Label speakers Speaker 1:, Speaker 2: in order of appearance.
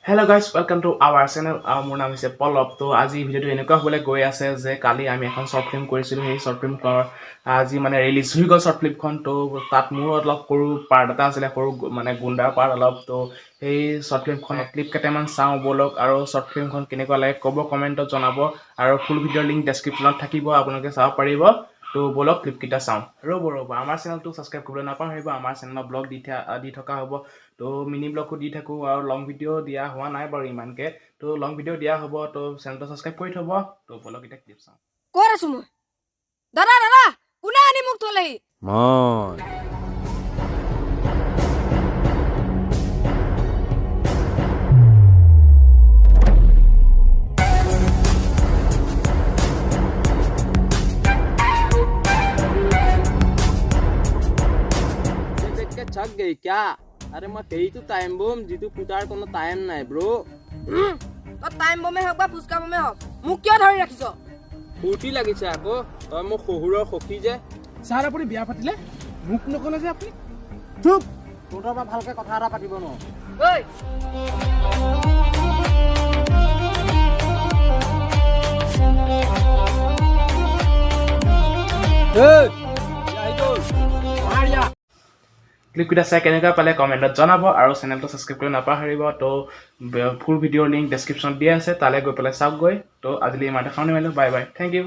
Speaker 1: Hello guys, welcome to our channel. মোৰ নাম হৈছে পল্লৱ। তো আজি ভিডিঅ'টো এনেকুৱা হ'বলৈ গৈ আছে যে কালি আমি এখন শৰ্ট ফিল্ম কৰিছিলোঁ। সেই শৰ্ট ফিল্মখনৰ আজি মানে ৰিলিজ হৈ গ'ল শৰ্ট ফিল্মখন। তো তাত মোৰ অলপ সৰু পাৰ্ট এটা আছিলে, সৰু মানে গুণ্ডাৰ পাৰ্ট অলপ। তো সেই শৰ্ট ফিল্মখনৰ ক্লিপ কেইটামান চাওঁ ব'লক, আৰু শৰ্ট ফিল্মখন কেনেকুৱা লাগে ক'ব, কমেণ্টত জনাব, আৰু ফুল ভিডিঅ'ৰ লিংক ডেছক্ৰিপশ্যনত থাকিব, আপোনালোকে চাব পাৰিব। তো ব'লক ক্লিপকেইটা চাওঁ। ৰ'ব আমাৰ চেনেলটো ছাবস্ক্ৰাইব কৰিবলৈ নাপাহৰিব। আমাৰ চেনেলত ব্লগ দি থকা হ'ব। তো মিনি ব্লগো দি থাকোঁ, আৰু লং ভিডিঅ' দিয়া হোৱা নাই বাৰু ইমানকৈ। তো লং ভিডিঅ' দিয়া হ'ব। তো চেনেলটো ছাবস্ক্ৰাইব কৰি থ'ব। তো ব'লক এতিয়া ক্লিপ চাওঁ।
Speaker 2: ক'ত আছো মই? দাদা কোনে আনি মোক থলেহি?
Speaker 3: মই थक गई क्या? अरे मैं कही तो टाइम बम जितु पुतार कोनो टाइम নাই ব্রো।
Speaker 2: তো টাইম বমে হওক বা ফুচকা বমে হওক, মোক কিয় ধৰি ৰাখিছ?
Speaker 3: ফূৰ্তি লাগিছে আকৌ, তই মোক শহুৰৰ সখী যে।
Speaker 4: ছাৰ আপুনি বিয়া পাতিলে মোক নকলে যে আপুনি? চুপ,
Speaker 3: তোৰ পৰা ভালকে কথা এটা পাতিব ন।
Speaker 2: ঐ
Speaker 1: ক্লিপকেইটা চাই কেনেকুৱা পালে কমেণ্টত জনাব, আৰু চেনেলটো ছাবস্ক্ৰাইব কৰি নাপাহৰিব। তো ফুল ভিডিঅ'ৰ লিংক ডেছক্ৰিপশ্যনত দিয়া আছে, তালৈ গৈ পেলাই চাওকগৈ। তো আজিলৈ ইমান দেখাওঁ নিমাৰিলোঁ। Bye bye, thank U.